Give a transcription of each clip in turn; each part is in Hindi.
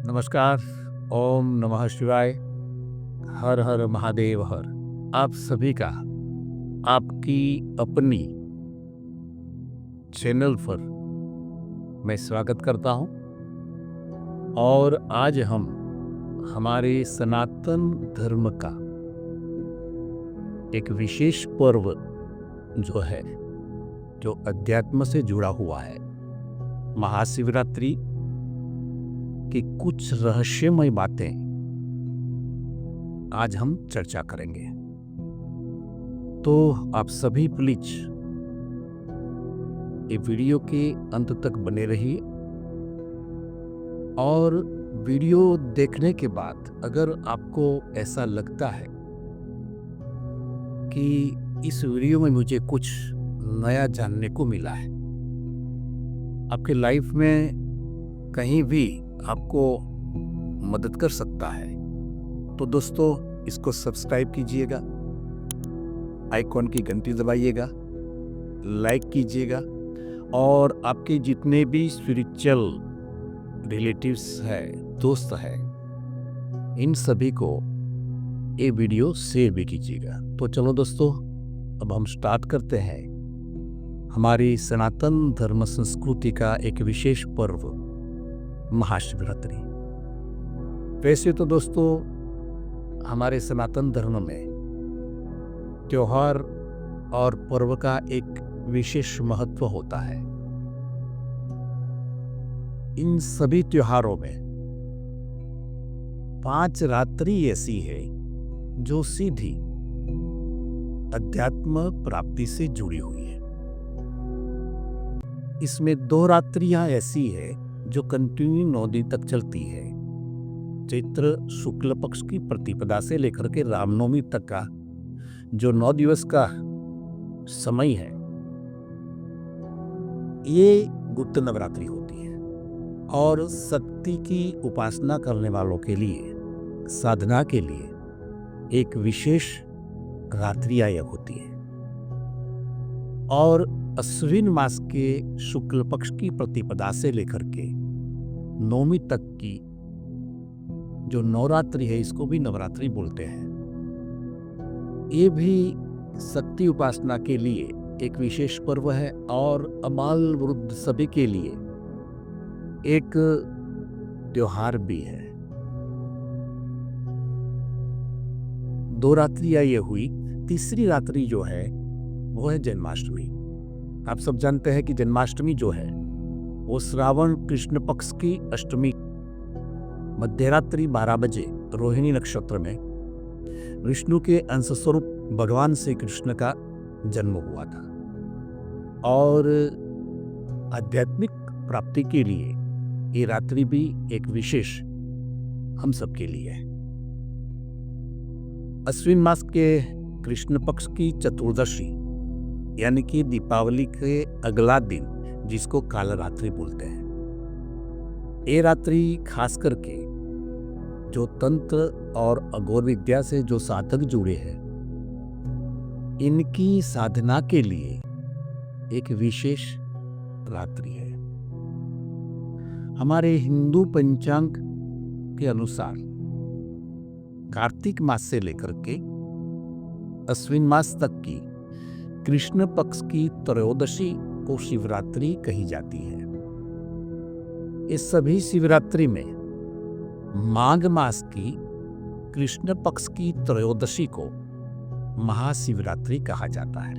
नमस्कार। ओम नमः शिवाय। हर हर महादेव हर। आप सभी का आपकी अपनी चैनल पर मैं स्वागत करता हूं। और आज हम हमारे सनातन धर्म का एक विशेष पर्व जो अध्यात्म से जुड़ा हुआ है, महाशिवरात्रि की कुछ रहस्यमय बातें आज हम चर्चा करेंगे। तो आप सभी प्लीज ये वीडियो के अंत तक बने रहिए। और वीडियो देखने के बाद अगर आपको ऐसा लगता है कि इस वीडियो में मुझे कुछ नया जानने को मिला है, आपके लाइफ में कहीं भी आपको मदद कर सकता है, तो दोस्तों इसको सब्सक्राइब कीजिएगा, आइकॉन की घंटी दबाइएगा, लाइक कीजिएगा और आपके जितने भी स्पिरिचुअल रिलेटिव्स हैं, दोस्त हैं, इन सभी को ये वीडियो शेयर भी कीजिएगा। तो चलो दोस्तों, अब हम स्टार्ट करते हैं हमारी सनातन धर्म संस्कृति का एक विशेष पर्व, महाशिवरात्रि। वैसे तो दोस्तों हमारे सनातन धर्म में त्योहार और पर्व का एक विशेष महत्व होता है। इन सभी त्योहारों में 5 रात्रि ऐसी है जो सीधी अध्यात्म प्राप्ति से जुड़ी हुई है। इसमें 2 रात्रियां ऐसी है जो कंटिन्यू 9 दिन तक चलती है। चैत्र शुक्ल पक्ष की प्रतिपदा से लेकर के रामनवमी तक का जो 9 दिवस का समय है, ये गुप्त नवरात्रि होती है। और शक्ति की उपासना करने वालों के लिए, साधना के लिए एक विशेष रात्रि आयोग होती है। और अश्विन मास के शुक्ल पक्ष की प्रतिपदा से लेकर के नवमी तक की जो नवरात्रि है, इसको भी नवरात्रि बोलते हैं। ये भी शक्ति उपासना के लिए एक विशेष पर्व है और अबाल वृद्ध सभी के लिए एक त्योहार भी है। 2 रात्रियां ये हुई। तीसरी रात्रि जो है वो है जन्माष्टमी। आप सब जानते हैं कि जन्माष्टमी जो है वो श्रावण कृष्ण पक्ष की अष्टमी मध्यरात्रि 12 बजे रोहिणी नक्षत्र में विष्णु के अंश स्वरूप भगवान श्री कृष्ण का जन्म हुआ था। और आध्यात्मिक प्राप्ति के लिए ये रात्रि भी एक विशेष हम सबके लिए है। अश्विन मास के कृष्ण पक्ष की चतुर्दशी यानी कि दीपावली के अगला दिन, जिसको काल रात्रि बोलते हैं, ये रात्रि खास करके जो तंत्र और अघोर विद्या से जो साधक जुड़े हैं, इनकी साधना के लिए एक विशेष रात्रि है। हमारे हिंदू पंचांग के अनुसार कार्तिक मास से लेकर के अश्विन मास तक की कृष्ण पक्ष की त्रयोदशी को शिवरात्रि कही जाती है। इस सभी शिवरात्रि में माघ मास की कृष्ण पक्ष की त्रयोदशी को महाशिवरात्रि कहा जाता है।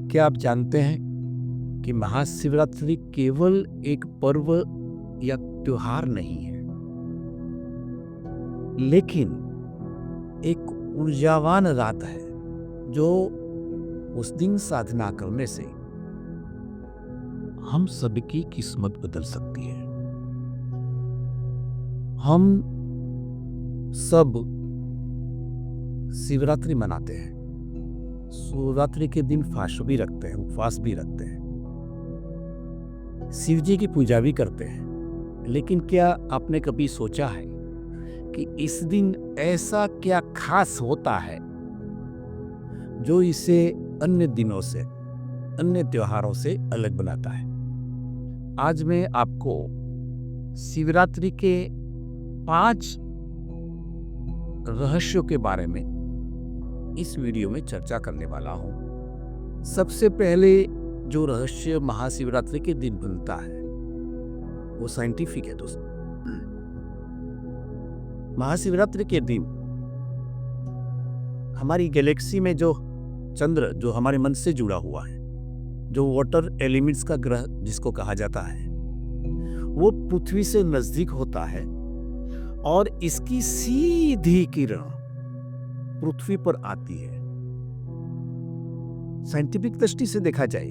क्या आप जानते हैं कि महाशिवरात्रि केवल एक पर्व या त्योहार नहीं है, लेकिन एक ऊर्जावान रात है जो उस दिन साधना करने से हम सबकी किस्मत बदल सकती है। हम सब शिवरात्रि मनाते हैं, शिवरात्रि के दिन फास्ट भी रखते हैं, उपवास भी रखते हैं, शिव जी की पूजा भी करते हैं। लेकिन क्या आपने कभी सोचा है कि इस दिन ऐसा क्या खास होता है जो इसे अन्य दिनों से, अन्य त्योहारों से अलग बनाता है? आज मैं आपको शिवरात्रि के 5 रहस्यों के बारे में इस वीडियो में चर्चा करने वाला हूं। सबसे पहले जो रहस्य महाशिवरात्रि के दिन बनता है वो साइंटिफिक है दोस्तों। महाशिवरात्रि के दिन हमारी गैलेक्सी में जो चंद्र जो हमारे मन से जुड़ा हुआ है, जो वाटर एलिमेंट्स का ग्रह जिसको कहा जाता है, वो पृथ्वी से नजदीक होता है और इसकी सीधी किरण पृथ्वी पर आती है। साइंटिफिक दृष्टि से देखा जाए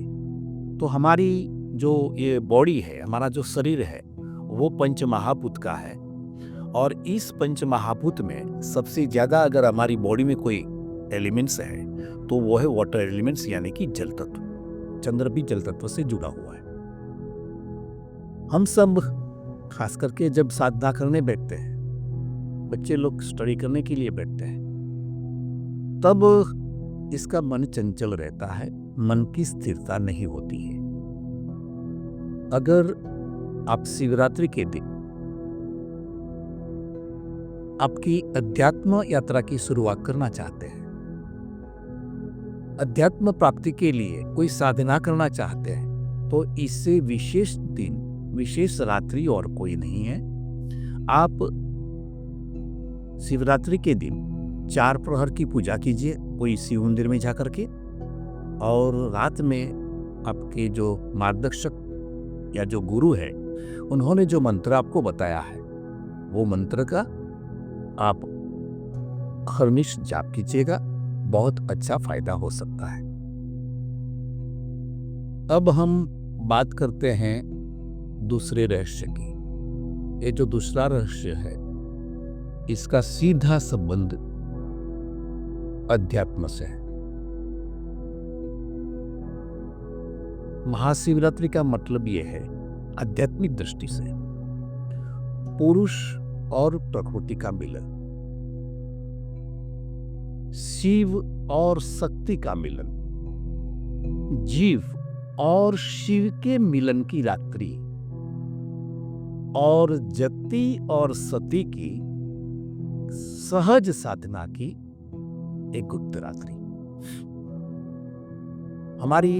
तो हमारी जो ये बॉडी है, हमारा जो शरीर है, वो पंचमहाभूत का है और इस पंचमहाभूत में सबसे ज्यादा अगर हमारी बॉडी में कोई एलिमेंट्स है तो वो है वाटर एलिमेंट्स, यानी कि जल तत्व। चंद्र भी जल तत्व से जुड़ा हुआ है। हम सब खास करके जब साधना करने बैठते हैं, बच्चे लोग स्टडी करने के लिए बैठते हैं, तब इसका मन चंचल रहता है, मन की स्थिरता नहीं होती है। अगर आप शिवरात्रि के दिन आपकी अध्यात्म यात्रा की शुरुआत करना चाहते हैं, अध्यात्म प्राप्ति के लिए कोई साधना करना चाहते हैं, तो इससे विशेष दिन, विशेष रात्रि और कोई नहीं है। आप शिवरात्रि के दिन 4 प्रहर की पूजा कीजिए कोई शिव मंदिर में जाकर के, और रात में आपके जो मार्गदर्शक या जो गुरु है उन्होंने जो मंत्र आपको बताया है वो मंत्र का आप हरनिश जाप कीजिएगा, बहुत अच्छा फायदा हो सकता है। अब हम बात करते हैं दूसरे रहस्य की। ये जो दूसरा रहस्य है इसका सीधा संबंध अध्यात्म से है। महाशिवरात्रि का मतलब यह है आध्यात्मिक दृष्टि से पुरुष और प्रकृति का मिलन, शिव और शक्ति का मिलन, जीव और शिव के मिलन की रात्रि, और जति और सती की सहज साधना की एक गुप्त रात्रि। हमारी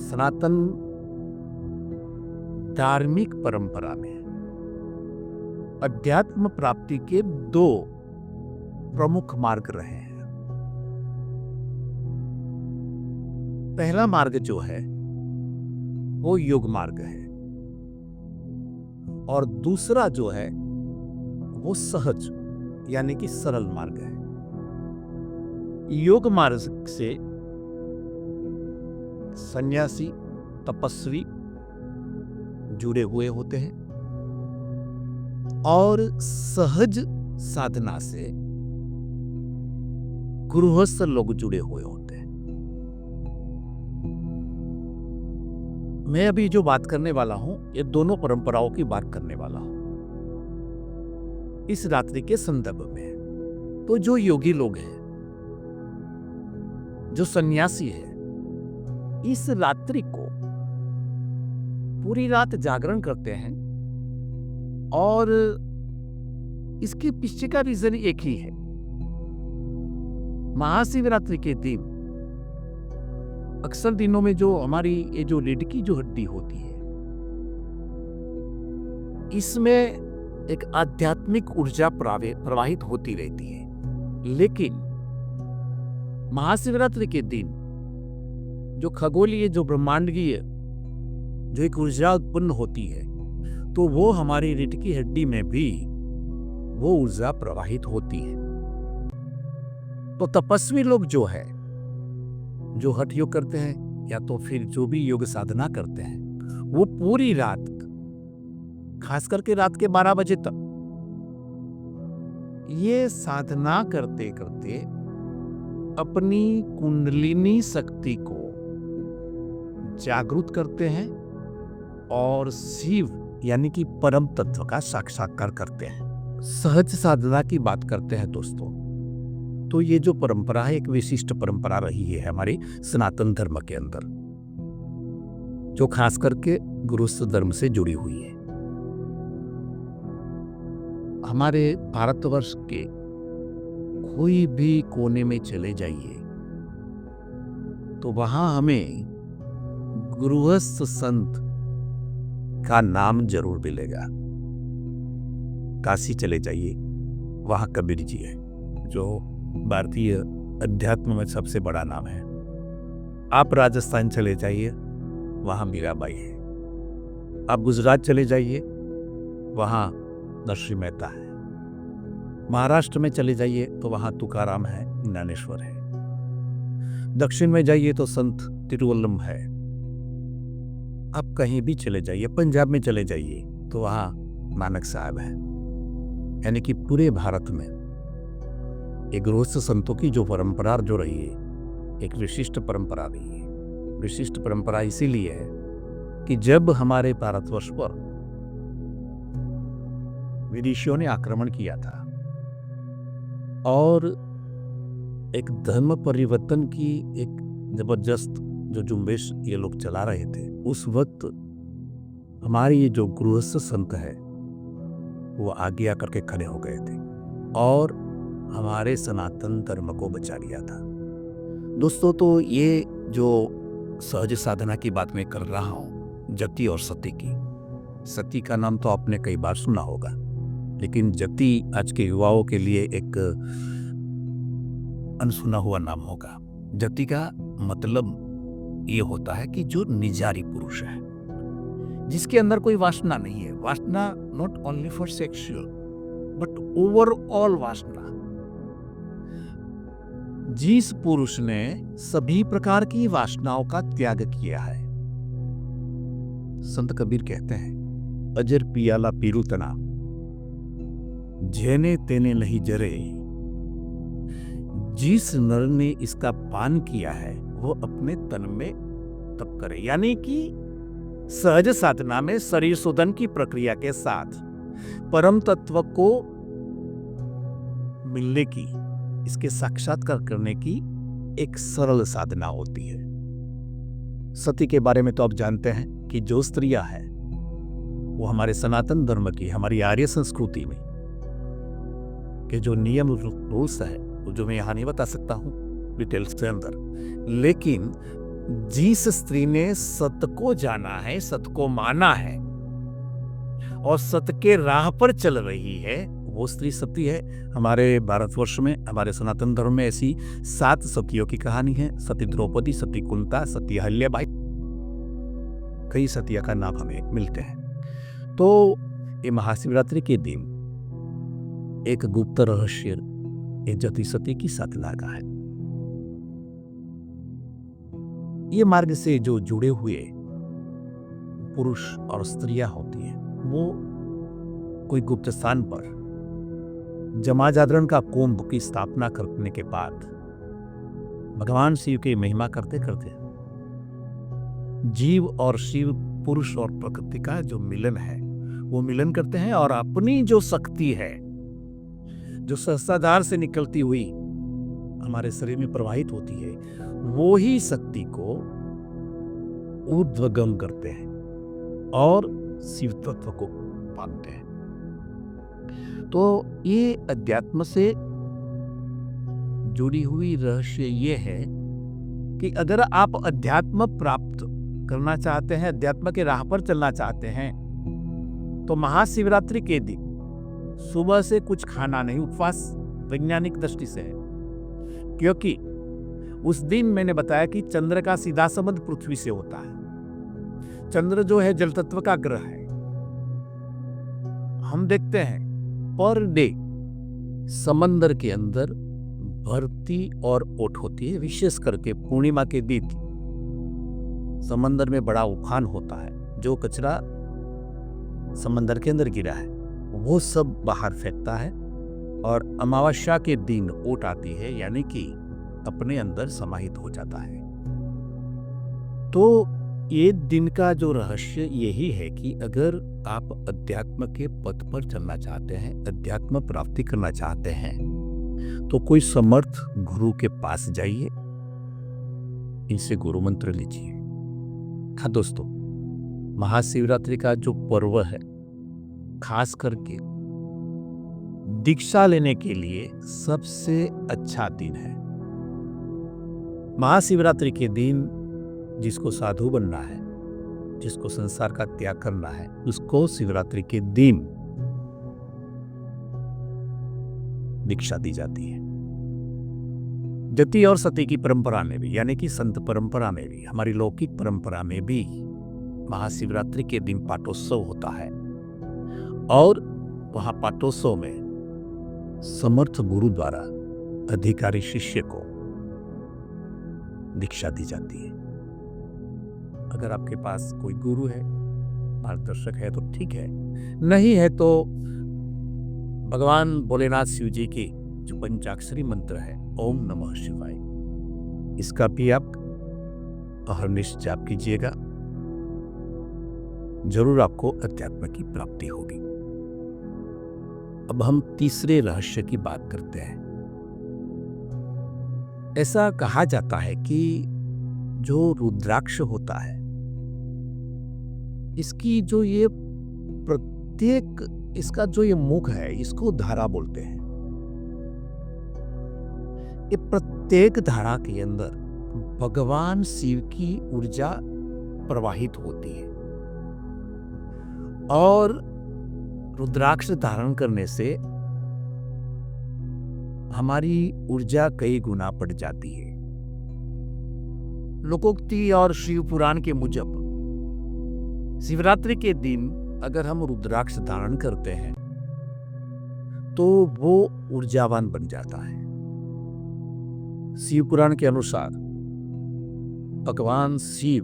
सनातन धार्मिक परंपरा में अध्यात्म प्राप्ति के 2 प्रमुख मार्ग रहे हैं। पहला मार्ग जो है वो योग मार्ग है और दूसरा जो है वो सहज यानी कि सरल मार्ग है। योग मार्ग से सन्यासी, तपस्वी जुड़े हुए होते हैं और सहज साधना से गृहस्थ लोग जुड़े हुए होते हैं। मैं अभी जो बात करने वाला हूं ये दोनों परंपराओं की बात करने वाला हूं इस रात्रि के संदर्भ में। तो जो योगी लोग हैं, जो सन्यासी है, इस रात्रि को पूरी रात जागरण करते हैं और इसके पीछे का रीजन एक ही है। महाशिवरात्रि के दिन अक्सर दिनों में जो हमारी ये जो रीढ़ की जो हड्डी होती है, इसमें एक आध्यात्मिक ऊर्जा प्रवाहित होती रहती है। लेकिन महाशिवरात्रि के दिन जो खगोलीय, जो ब्रह्मांडीय जो एक ऊर्जा उत्पन्न होती है, तो वो हमारी रीढ़ की हड्डी में भी वो ऊर्जा प्रवाहित होती है। तो तपस्वी लोग जो है, जो हठ योग करते हैं या तो फिर जो भी योग साधना करते हैं, वो पूरी रात, खास करके रात के 12 बजे तक ये साधना करते करते अपनी कुंडलिनी शक्ति को जागृत करते हैं और शिव यानी कि परम तत्व का साक्षात्कार करते हैं। सहज साधना की बात करते हैं दोस्तों, तो ये जो परंपरा है एक विशिष्ट परंपरा रही है हमारे सनातन धर्म के अंदर, जो खास करके गृहस्थ धर्म से जुड़ी हुई है। हमारे भारतवर्ष के कोई भी कोने में चले जाइए तो वहां हमें गृहस्थ संत का नाम जरूर मिलेगा। काशी चले जाइए, वहां कबीर जी है, जो भारतीय अध्यात्म में सबसे बड़ा नाम है। आप राजस्थान चले जाइए, वहां मीराबाई है। आप गुजरात चले जाइए, वहां नरसिंह मेहता है। महाराष्ट्र में चले जाइए तो वहां तुकाराम है, ज्ञानेश्वर है। दक्षिण में जाइए तो संत तिरुवल्लम है। आप कहीं भी चले जाइए, पंजाब में चले जाइए तो वहां नानक साहब है। यानी कि पूरे भारत में एक गृहस्थ संतों की जो परंपरा जो रही है, एक विशिष्ट परंपरा रही है। विशिष्ट परंपरा इसीलिए है कि जब हमारे भारतवर्ष पर विदेशियों ने आक्रमण किया था और एक धर्म परिवर्तन की एक जबरदस्त जो झुंबेश ये लोग चला रहे थे, उस वक्त हमारे ये जो गृहस्थ संत है वो आगे आकर के खड़े हो गए थे और हमारे सनातन धर्म को बचा लिया था। दोस्तों, तो ये जो सहज साधना की बात मैं कर रहा हूँ, जति और सती की। सती का नाम तो आपने कई बार सुना होगा, लेकिन जति आज के युवाओं के लिए एक अनसुना हुआ नाम होगा। जति का मतलब ये होता है कि जो निजारी पुरुष है, जिसके अंदर कोई वासना नहीं है। वासना not only for sexual but overall वासना। जिस पुरुष ने सभी प्रकार की वासनाओं का त्याग किया है। संत कबीर कहते हैं, अजर पियाला पीरू तना, जेने तेने नहीं जरे। जिस नर ने इसका पान किया है वो अपने तन में तप करे। यानी कि सहज साधना में शरीर शोधन की प्रक्रिया के साथ परम तत्व को मिलने की, इसके साक्षात्कार करने की एक सरल साधना होती है। सती के बारे में तो आप जानते हैं कि जो स्त्रियां हैं वो हमारे सनातन धर्म की, हमारी आर्य संस्कृति में के जो नियम रूल्स है, वो जो मैं यहां नहीं बता सकता हूं डिटेल्स के अंदर, लेकिन जिस स्त्री ने सत्य को जाना है, सत्य को माना है और सत्य के राह पर चल रही है, वो स्त्री सती है। हमारे भारतवर्ष में, हमारे सनातन धर्म में ऐसी 7 सतियों की कहानी है। सती द्रौपदी, सती कुंता, सती अहिल्याबाई, कई सतिया का नाम हमें मिलते हैं। तो ये महाशिवरात्रि के दिन एक गुप्त रहस्य ये जति सती की साधना का है। ये मार्ग से जो जुड़े हुए पुरुष और स्त्रियां होती हैं, वो कोई गुप्त स्थान पर जमा जागरण का कुंभ की स्थापना करने के बाद भगवान शिव की महिमा करते करते जीव और शिव, पुरुष और प्रकृति का जो मिलन है वो मिलन करते हैं और अपनी जो शक्ति है, जो सहस्त्राधार से निकलती हुई हमारे शरीर में प्रवाहित होती है, वो ही शक्ति को ऊर्ध्वगम करते हैं और शिव तत्व को पाते हैं। तो ये अध्यात्म से जुड़ी हुई रहस्य ये है कि अगर आप अध्यात्म प्राप्त करना चाहते हैं, अध्यात्म के राह पर चलना चाहते हैं, तो महाशिवरात्रि के दिन सुबह से कुछ खाना नहीं, उपवास वैज्ञानिक दृष्टि से है। क्योंकि उस दिन मैंने बताया कि चंद्र का सीधा संबंध पृथ्वी से होता है। चंद्र जो है जल तत्व का ग्रह है। हम देखते हैं पर डे समंदर के अंदर भरती और ओट होती है। विशेष करके पूर्णिमा के दिन समंदर में बड़ा उफान होता है। जो कचरा समंदर के अंदर गिरा है वो सब बाहर फेंकता है और अमावस्या के दिन ओट आती है, यानी कि अपने अंदर समाहित हो जाता है। तो ये दिन का जो रहस्य यही है कि अगर आप अध्यात्म के पथ पर चलना चाहते हैं, अध्यात्म प्राप्ति करना चाहते हैं, तो कोई समर्थ गुरु के पास जाइए, इनसे गुरु मंत्र लीजिए। हाँ दोस्तों, महाशिवरात्रि का जो पर्व है, खास करके दीक्षा लेने के लिए सबसे अच्छा दिन है। महाशिवरात्रि के दिन जिसको साधु बनना है, जिसको संसार का त्याग करना है, उसको शिवरात्रि के दिन दीक्षा दी जाती है। जति और सती की परंपरा में भी, यानी कि संत परंपरा में भी, हमारी लौकिक परंपरा में भी महाशिवरात्रि के दिन पाठोत्सव होता है और वहां पाठोत्सव में समर्थ गुरु द्वारा अधिकारी शिष्य को दीक्षा दी जाती है। अगर आपके पास कोई गुरु है, मार्गदर्शक है तो ठीक है, नहीं है तो भगवान भोलेनाथ शिव जी की जो पंचाक्षरी मंत्र है ओम नमः शिवाय, इसका भी आप अहर्निश जाप कीजिएगा, जरूर आपको अध्यात्म की प्राप्ति होगी। अब हम तीसरे रहस्य की बात करते हैं। ऐसा कहा जाता है कि जो रुद्राक्ष होता है, इसकी जो ये प्रत्येक, इसका जो ये मुख है, इसको धारा बोलते हैं। ये प्रत्येक धारा के अंदर भगवान शिव की ऊर्जा प्रवाहित होती है और रुद्राक्ष धारण करने से हमारी ऊर्जा कई गुना बढ़ जाती है। लोकोक्ति और शिव पुराण के मुजब शिवरात्रि के दिन अगर हम रुद्राक्ष धारण करते हैं तो वो ऊर्जावान बन जाता है। शिव पुराण के अनुसार भगवान शिव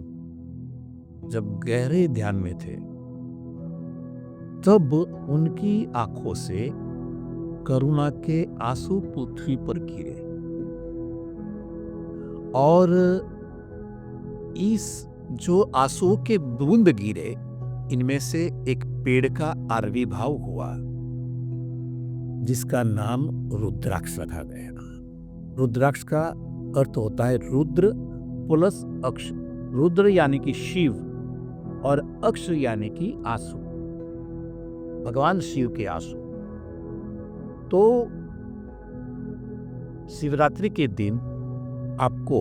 जब गहरे ध्यान में थे तब उनकी आंखों से करुणा के आंसू पृथ्वी पर गिरे और इस जो आंसू के बूंद गिरे, इनमें से एक पेड़ का आविर्भाव हुआ जिसका नाम रुद्राक्ष रखा गया। रुद्राक्ष का अर्थ होता है रुद्र प्लस अक्ष। रुद्र यानी कि शिव और अक्ष यानी कि आंसू, भगवान शिव के आंसू। तो शिवरात्रि के दिन आपको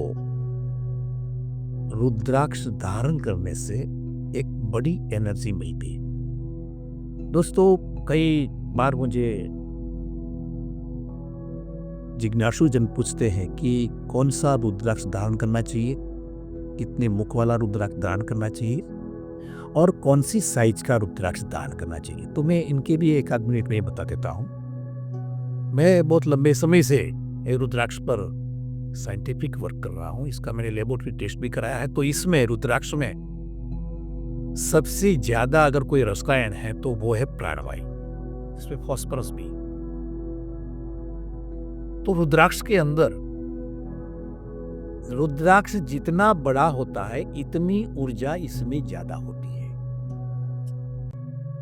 रुद्राक्ष धारण करने से एक बड़ी एनर्जी मिलती है। दोस्तों, कई बार मुझे जिज्ञासु जन पूछते हैं कि कौन सा रुद्राक्ष धारण करना चाहिए, कितने मुख वाला रुद्राक्ष धारण करना चाहिए और कौन सी साइज का रुद्राक्ष धारण करना चाहिए। तो मैं इनके भी एक आध मिनट में बता देता हूँ। मैं बहुत लंबे समय से रुद्राक्ष पर साइंटिफिक वर्क कर रहा हूँ, इसका मैंने लेबोरेटरी टेस्ट भी कराया है। तो इसमें रुद्राक्ष में सबसे ज्यादा अगर कोई रसायन है तो वो है प्राणवायु, इसमें फास्फोरस भी। तो रुद्राक्ष के अंदर, रुद्राक्ष जितना बड़ा होता है इतनी ऊर्जा इसमें ज्यादा होती है।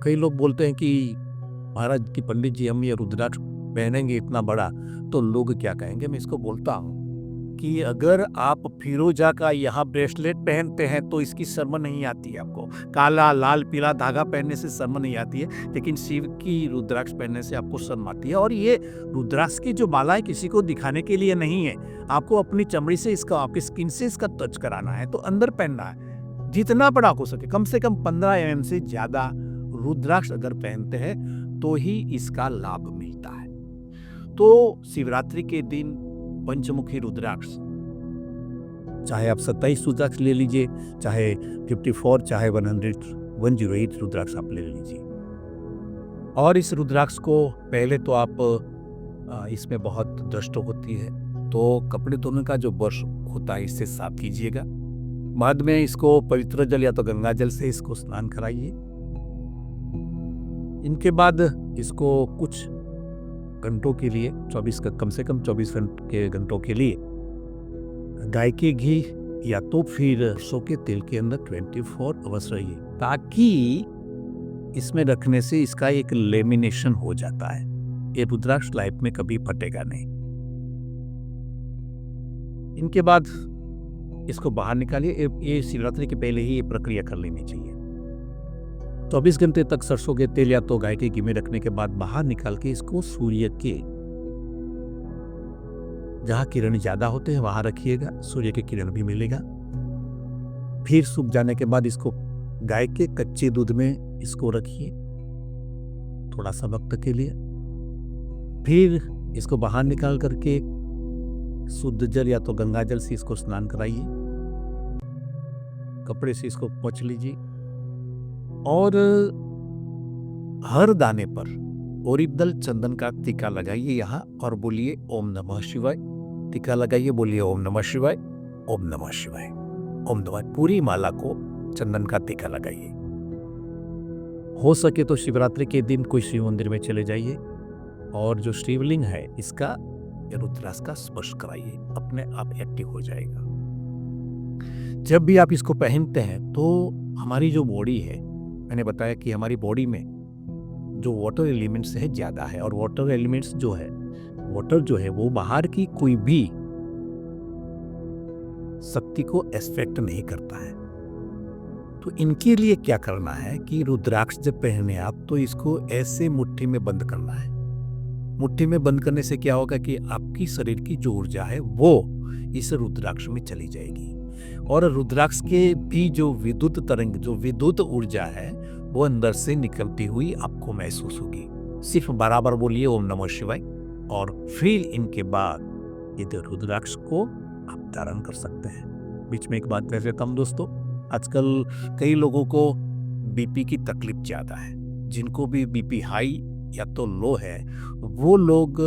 कई लोग बोलते हैं कि महाराज की पंडित जी हम ये रुद्राक्ष पहनेंगे इतना बड़ा तो लोग क्या कहेंगे। मैं इसको बोलता हूं कि अगर आप फिरोजा का यहाँ ब्रेसलेट पहनते हैं तो इसकी शर्म नहीं आती है आपको। काला लाल पीला धागा पहनने से शर्म नहीं आती है, लेकिन शिव की रुद्राक्ष पहनने से आपको शर्म आती है। और ये रुद्राक्ष की जो माला है किसी को दिखाने के लिए नहीं है, आपको अपनी चमड़ी से इसका, आपकी स्किन से इसका टच कराना है, तो अंदर पहनना है। जितना बड़ा हो सके, कम से कम 15 mm से ज्यादा रुद्राक्ष अगर पहनते हैं तो ही इसका लाभ मिलता है। तो शिवरात्रि के दिन पंचमुखी रुद्राक्ष, चाहे आप 27 रुद्राक्ष ले लीजिए, चाहे 54, चाहे 108 रुद्राक्ष आप ले लीजिए। और इस रुद्राक्ष को पहले तो आप इसमें बहुत डस्ट होती है, तो कपड़े धोने का जो ब्रश होता है इससे साफ कीजिएगा। बाद में इसको पवित्र जल या तो गंगा जल से इसको स्नान कराइए। इनके बाद इसको कुछ घंटों के लिए, कम से कम 24 घंटों के लिए गाय के घी या तो फिर सरसों के तेल के अंदर 24 आवर्स रहिए, ताकि इसमें रखने से इसका एक लेमिनेशन हो जाता है। ये रुद्राक्ष लाइफ में कभी फटेगा नहीं। इनके बाद इसको बाहर निकालिए। ये शिवरात्रि के पहले ही ये प्रक्रिया कर लेनी चाहिए। 24 घंटे तक सरसों के तेल या तो गाय के घी में रखने के बाद बाहर निकाल के इसको सूर्य के जहां किरण ज्यादा होते हैं वहां रखिएगा, सूर्य के किरण भी मिलेगा। फिर सूख जाने के बाद इसको गाय के कच्चे दूध में इसको रखिए थोड़ा सा वक्त के लिए। फिर इसको बाहर निकाल करके शुद्ध जल या तो गंगा जल से इसको स्नान कराइए, कपड़े से इसको पोंछ लीजिए और हर दाने पर ओरिदल चंदन का टीका लगाइए यहाँ और बोलिए ओम नमः शिवाय। टीका लगाइए, बोलिए ओम नमः शिवाय, ओम नमः शिवाय, ओम नमः। पूरी माला को चंदन का टीका लगाइए। हो सके तो शिवरात्रि के दिन कोई शिव मंदिर में चले जाइए और जो शिवलिंग है इसका रुद्राक्ष का स्पर्श कराइए, अपने आप एक्टिव हो जाएगा। जब भी आप इसको पहनते हैं तो हमारी जो बॉडी है, मैंने बताया कि हमारी बॉडी में जो वाटर एलिमेंट्स है ज्यादा है और वाटर एलिमेंट्स जो है, वाटर जो है वो बाहर की कोई भी शक्ति को एफेक्ट नहीं करता है। तो इनके लिए क्या करना है कि रुद्राक्ष जब पहने आप तो इसको ऐसे मुट्ठी में बंद करना है। मुट्ठी में बंद करने से क्या होगा कि आपकी शरीर की जो ऊर्जा है वो इस रुद्राक्ष में चली जाएगी और रुद्राक्ष के भी जो विद्युत तरंग, जो विद्युत ऊर्जा है वो अंदर से निकलती हुई आपको महसूस होगी। सिर्फ बराबर बोलिए ओम नमः शिवाय और फिर इनके बाद ये रुद्राक्ष को आप धारण कर सकते हैं। बीच में एक बात कह देता हूं दोस्तों, आजकल कई लोगों को बीपी की तकलीफ ज्यादा है। जिनको भी बीपी हाई या तो लो है वो लोग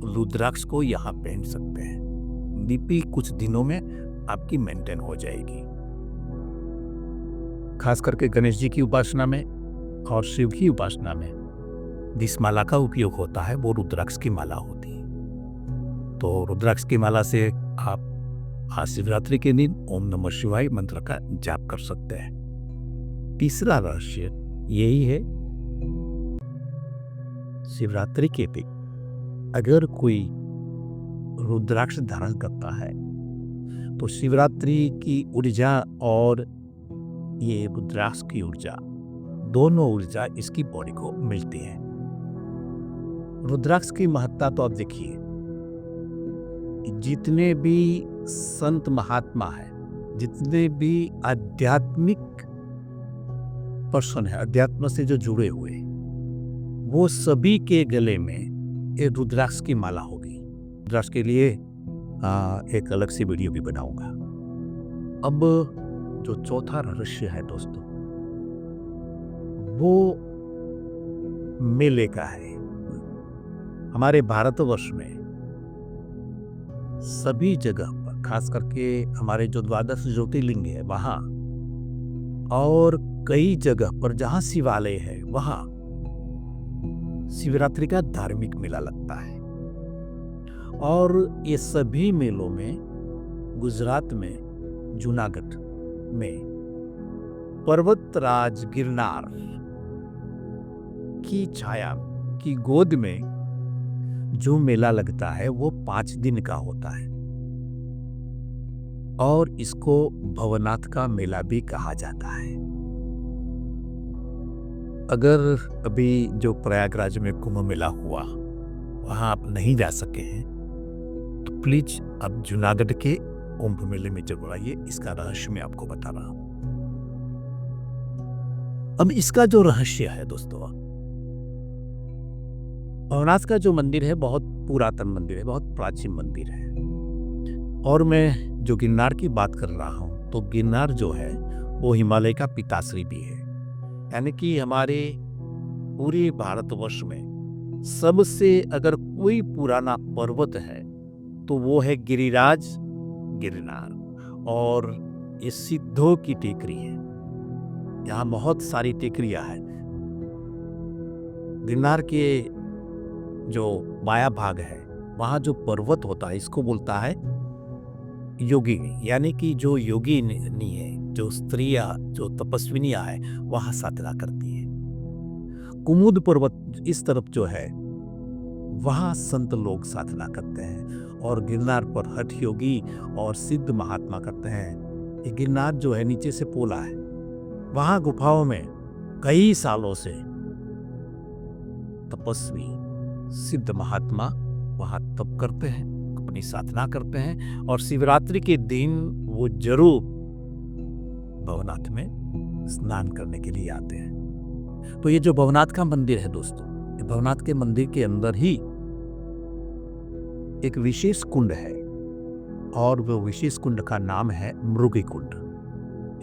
रुद्राक्ष को यहाँ पहन सकते हैं। बीपी कुछ दिनों में आपकी मेंटेन हो जाएगी। खास करके गणेश जी की उपासना में और शिव की उपासना में जिस माला का उपयोग होता है वो रुद्राक्ष की माला होती है। तो रुद्राक्ष की माला से आप महाशिवरात्रि के दिन ओम नमः शिवाय मंत्र का जाप कर सकते हैं। तीसरा रहस्य यही है, शिवरात्रि के दिन अगर कोई रुद्राक्ष धारण करता है तो शिवरात्रि की ऊर्जा और ये रुद्राक्ष की ऊर्जा, दोनों ऊर्जा इसकी बॉडी को मिलती है। रुद्राक्ष की महत्ता तो आप देखिए, जितने भी संत महात्मा है, जितने भी आध्यात्मिक पर्सन है, अध्यात्म से जो जुड़े हुए, वो सभी के गले में एक रुद्राक्ष की माला होगी। रुद्राक्ष के लिए एक अलग से वीडियो भी बनाऊंगा। अब जो चौथा रहस्य है दोस्तों, वो मेले का है। हमारे भारतवर्ष में सभी जगह पर, खास करके हमारे जो 12 ज्योतिर्लिंग है वहां और कई जगह पर जहां शिवालय है वहां शिवरात्रि का धार्मिक मेला लगता है। और ये सभी मेलों में गुजरात में जूनागढ़ में पर्वतराज गिरनार की छाया की गोद में जो मेला लगता है वो 5 दिन का होता है और इसको भवनाथ का मेला भी कहा जाता है। अगर अभी जो प्रयागराज में कुंभ मेला हुआ वहां आप नहीं जा सके हैं तो प्लीज आप जूनागढ़ के कुंभ मेले में जरूर आइए। इसका रहस्य मैं आपको बता रहा हूं। अब इसका जो रहस्य है दोस्तों, भवनाथ का जो मंदिर है बहुत पुरातन मंदिर है, बहुत प्राचीन मंदिर है। और मैं जो गिरनार की बात कर रहा हूं तो गिरनार जो है वो हिमालय का पिताश्री भी है। यानी कि हमारे पूरे भारतवर्ष में सबसे अगर कोई पुराना पर्वत है तो वो है गिरिराज गिरनार। और ये सिद्धों की टेकरी है। यहाँ बहुत सारी टेकरियां हैं। गिरनार के जो बाया भाग है वहां जो पर्वत होता है इसको बोलता है योगिनी, यानी कि जो योगिनी है, जो स्त्रियां, जो तपस्विनियां है वहां साधना करती है। कुमुद पर्वत इस तरफ जो है वहां संत लोग साधना करते हैं और गिरनार पर हठ योगी और सिद्ध महात्मा करते हैं। ये गिरनार जो है नीचे से पोला है, वहां गुफाओं में कई सालों से तपस्वी सिद्ध महात्मा वहां तप करते हैं, अपनी साधना करते हैं और शिवरात्रि के दिन वो जरूर भवनाथ में स्नान करने के लिए आते हैं। तो ये जो भवनाथ का मंदिर है दोस्तों, ये भवनाथ के मंदिर के अंदर ही एक विशेष कुंड है और वो विशेष कुंड का नाम है मृगी कुंड।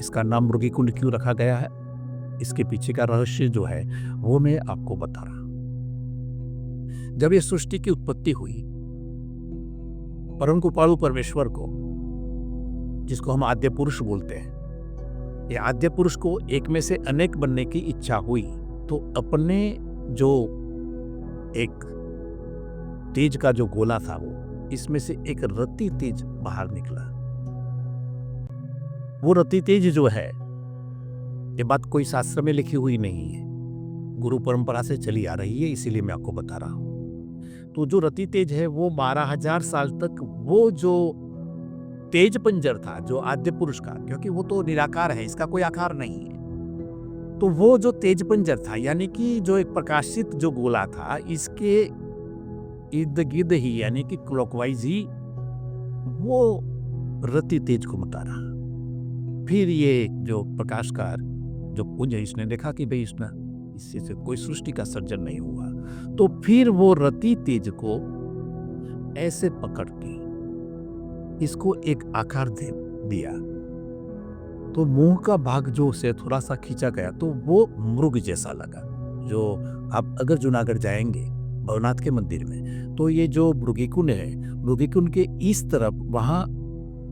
इसका नाम मृगी कुंड क्यों रखा गया है, इसके पीछे का रहस्य जो है वो मैं आपको बता रहा हूं। जब ये सृष्टि की उत्पत्ति हुई, परम कृपालु परमेश्वर को, जिसको हम आद्य पुरुष बोलते हैं, ये आद्य पुरुष को एक में से अनेक बनने की इच्छा हुई, तो अपने जो एक तेज का जो गोला था वो, इसमें से एक रति तेज बाहर निकला। वो रति तेज जो है, ये बात कोई शास्त्र में लिखी हुई नहीं है, गुरु परंपरा से चली आ रही है, इसीलिए मैं आपको बता रहा हूं। तो जो रति तेज है वो 12,000 साल तक वो जो तेज पंजर था, जो आद्य पुरुष का, क्योंकि वो तो निराकार है, इसका कोई आकार नहीं है, तो वो जो तेज पंजर था, यानी कि जो एक प्रकाशित जो गोला था, इसके इर्द गिर्द ही, यानी कि क्लॉकवाइज ही वो रति तेज को घूमता रहा। फिर ये जो प्रकाशकार जो पुंज है, इसने देखा कि भाई इससे से कोई सृष्टि का सर्जन नहीं हुआ, तो फिर वो रति तेज को ऐसे पकड़ के इसको एक आकार दे दिया। तो मुंह का भाग जो उसे थोड़ा सा खींचा गया तो वो मृग जैसा लगा। जो आप अगर जूनागढ़ जाएंगे भवनाथ के मंदिर में, तो ये जो मृगी कुंड है, मृगी कुंड के इस तरफ वहां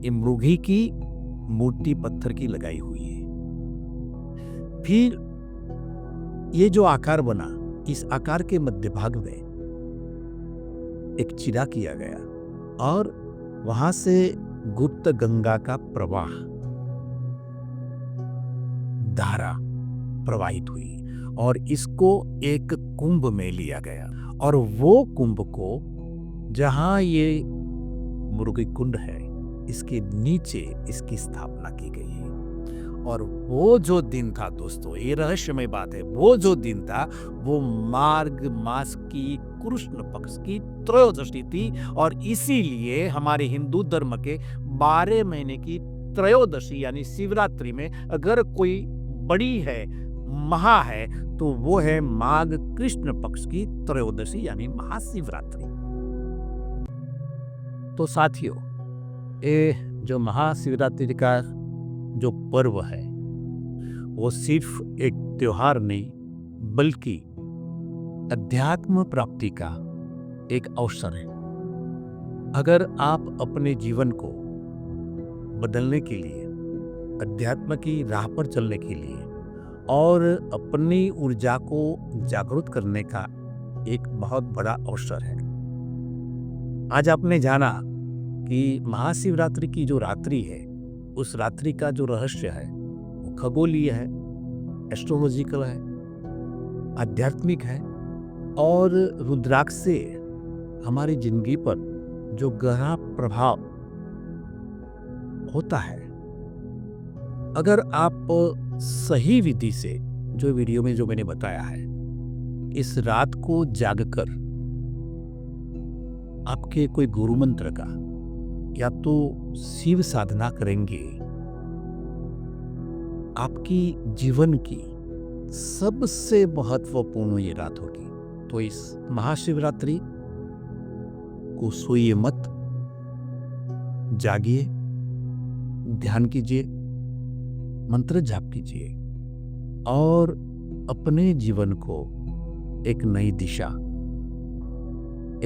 ये मृगी की मूर्ति पत्थर की लगाई हुई है। फिर ये जो आकार बना, इस आकार के मध्य भाग में एक चिरा किया गया और वहां से गुप्त गंगा का प्रवाह, धारा प्रवाहित हुई और इसको एक कुंभ में लिया गया और वो कुंभ को, जहां ये मृगी कुंड है, इसके नीचे इसकी स्थापना की गई है। और वो जो दिन था दोस्तों, ये रहस्यमय बात है, वो जो दिन था वो मार्ग मास की कृष्ण पक्ष की त्रयोदशी थी और इसीलिए हमारे हिंदू धर्म के 12 महीने की त्रयोदशी यानी शिवरात्रि में अगर कोई बड़ी है, महा है, तो वो है माघ कृष्ण पक्ष की त्रयोदशी यानी महाशिवरात्रि। तो साथियों, ये जो महाशिवरात्रि का जो पर्व है वो सिर्फ एक त्योहार नहीं बल्कि अध्यात्म प्राप्ति का एक अवसर है। अगर आप अपने जीवन को बदलने के लिए, अध्यात्म की राह पर चलने के लिए और अपनी ऊर्जा को जागृत करने का एक बहुत बड़ा अवसर है। आज आपने जाना कि महाशिवरात्रि की जो रात्रि है, उस रात्रि का जो रहस्य है वो खगोलीय है, एस्ट्रोलॉजिकल है, आध्यात्मिक है और रुद्राक्ष से हमारी जिंदगी पर जो गहरा प्रभाव होता है। अगर आप सही विधि से, जो वीडियो में जो मैंने बताया है, इस रात को जागकर आपके कोई गुरु मंत्र का या तो शिव साधना करेंगे, आपकी जीवन की सबसे महत्वपूर्ण ये रात होगी। तो इस महाशिवरात्रि को सोइए मत, जागिए, ध्यान कीजिए, मंत्र जाप कीजिए और अपने जीवन को एक नई दिशा,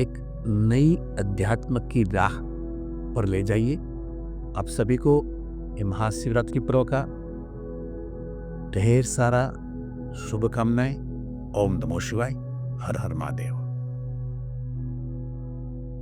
एक नई अध्यात्म की राह पर ले जाइए। आप सभी को ये महाशिवरात्रि पर्व का ढेर सारा शुभकामनाएं। ओम नमो शिवाय। हर हर महादेव।